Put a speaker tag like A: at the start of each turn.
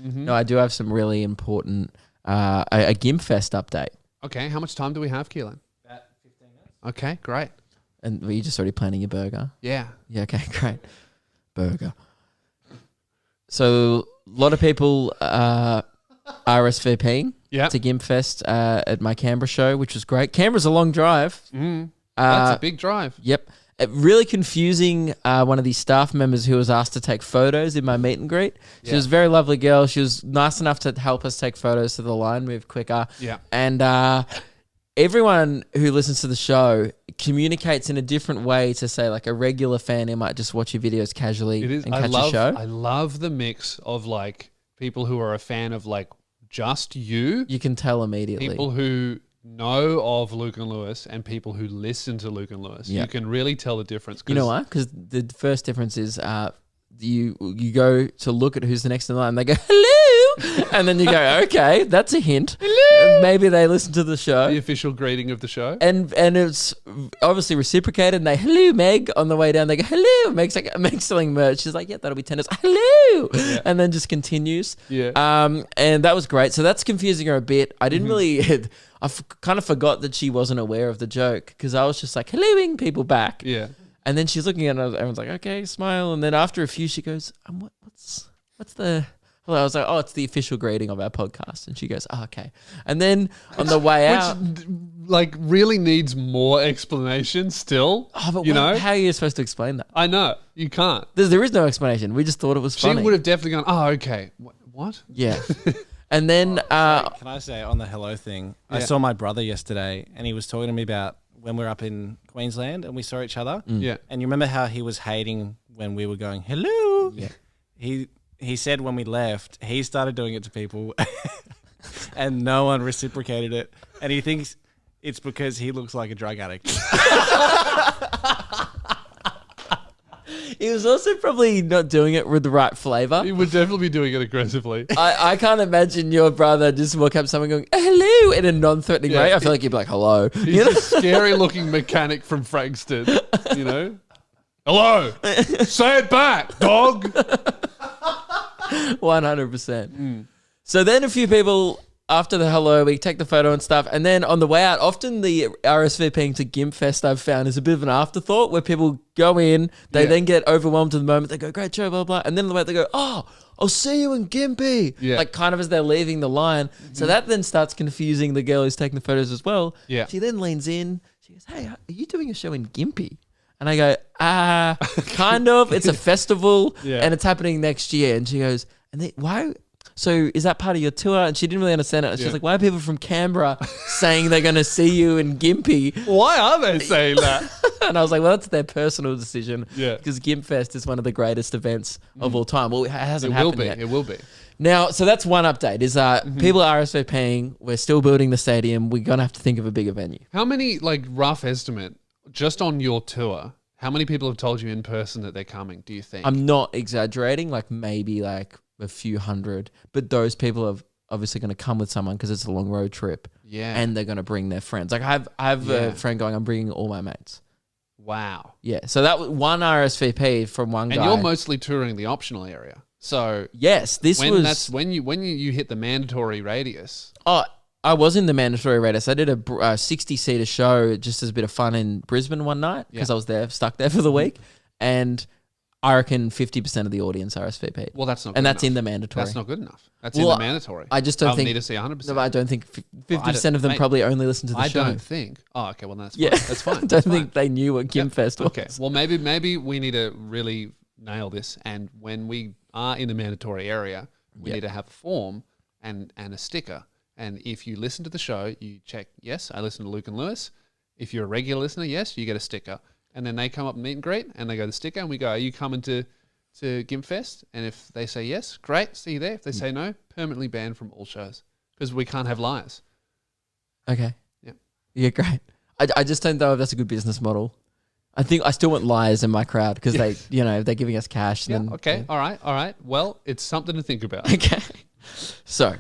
A: No, I do have some really important a GIMFest update.
B: Okay, how much time do we have, Keelan?
C: About 15 minutes.
B: Okay, great.
A: And were you just already planning your burger?
B: Yeah.
A: Yeah, okay, great. Burger. So a lot of people RSVPing to GIMFest at my Canberra show, which was great. Canberra's a long drive.
B: That's a big drive.
A: Yep. Really confusing one of these staff members who was asked to take photos in my meet and greet. She was a very lovely girl. She was nice enough to help us take photos so the line moved quicker.
B: Yeah.
A: And everyone who listens to the show communicates in a different way to, say, like a regular fan who might just watch your videos casually and catch a show.
B: I love the mix of like people who are a fan of like just you.
A: You can tell immediately.
B: People who know of Luke and Lewis and people who listen to Luke and Lewis. You can really tell the difference.
A: You know why? Because the first difference is you go to look at who's the next in line and they go, hello. And then you go, okay, that's a hint. Hello. Maybe they listen to the show.
B: The official greeting of the show.
A: And it's obviously reciprocated. And they, hello, Meg. On the way down, they go, hello. Meg's selling merch. She's like, yeah, that'll be $10. Hello. Yeah. And then just continues.
B: Yeah.
A: And that was great. So that's confusing her a bit. I didn't really... I kind of forgot that she wasn't aware of the joke because I was just like, helloing people back.
B: Yeah.
A: And then she's looking at it, everyone's like, okay, smile. And then after a few, she goes, what's the... Well, I was like, oh, it's the official greeting of our podcast. And she goes, oh, okay. And then on the way out...
B: Which, like, really needs more explanation still.
A: Oh, but
B: you know?
A: How are you supposed to explain that?
B: I know. You can't.
A: There is no explanation. We just thought it was funny.
B: She would have definitely gone, oh, okay. What?
A: Yeah. And then...
C: can I say on the hello thing, I saw my brother yesterday and he was talking to me about when we were up in Queensland and we saw each other.
B: Yeah.
C: And you remember how he was hating when we were going, hello?
A: Yeah.
C: He said when we left, he started doing it to people and no one reciprocated it. And he thinks it's because he looks like a drug addict.
A: He was also probably not doing it with the right flavour.
B: He would definitely be doing it aggressively.
A: I can't imagine your brother just walk up to someone going, hello, in a non-threatening way. I feel like you'd be like, hello.
B: He's a scary-looking mechanic from Frankston, you know? Hello. Say it back, dog.
A: 100%. So then a few people... After the hello, we take the photo and stuff. And then on the way out, often the RSVPing to GIMFest I've found is a bit of an afterthought where people go in, they then get overwhelmed to the moment. They go, great show, blah, blah. And then on the way out, they go, oh, I'll see you in Gimpy.
B: Yeah.
A: Like kind of as they're leaving the line. So that then starts confusing the girl who's taking the photos as well.
B: Yeah.
A: She then leans in. She goes, hey, are you doing a show in Gimpy? And I go, kind of. It's a festival and it's happening next year. And she goes, why... So is that part of your tour? And she didn't really understand it. She's like, why are people from Canberra saying they're going to see you in Gympie?
B: Why are they saying that?
A: And I was like, well, that's their personal decision.
B: Yeah.
A: Because GIMFest is one of the greatest events of all time. Well, it hasn't happened yet.
B: It will be.
A: Now, so that's one update is people are RSVPing. We're still building the stadium. We're going to have to think of a bigger venue.
B: How many, like, rough estimate, just on your tour, how many people have told you in person that they're coming, do you think?
A: I'm not exaggerating, like maybe like a few hundred, but those people are obviously going to come with someone because it's a long road trip.
B: Yeah.
A: And they're going to bring their friends. Like I have a friend going, I'm bringing all my mates.
B: Wow.
A: Yeah. So that was one RSVP from one guy.
B: And you're mostly touring the optional area. So
A: yes,
B: that's when you hit the mandatory radius.
A: Oh, I was in the mandatory radius. I did a 60-seater show just as a bit of fun in Brisbane one night because I was stuck there for the week. And I reckon 50% of the audience RSVP.
B: Well, that's not good
A: And that's
B: enough.
A: in the mandatory.
B: That's not good enough. That's in the mandatory.
A: I just don't think...
B: need to see 100%.
A: No, I don't think 50% of them probably only listen to the show.
B: I don't think... Oh, okay, well, that's fine.
A: Yeah.
B: That's fine.
A: I don't think they knew what GIMFest was.
B: Okay, well, maybe we need to really nail this. And when we are in the mandatory area, we need to have a form and a sticker. And if you listen to the show, you check, yes, I listen to Luke and Lewis. If you're a regular listener, yes, you get a sticker. And then they come up and meet and greet, and they go the sticker, and we go, are you coming to GIMFest? And if they say yes, great, see you there. If they say no, permanently banned from all shows because we can't have liars.
A: Okay.
B: Yeah.
A: Yeah, great. I just don't know if that's a good business model. I think I still want liars in my crowd because they, they're giving us cash.
B: Yeah,
A: then,
B: okay, all right. Well, it's something to think about.
A: Okay. So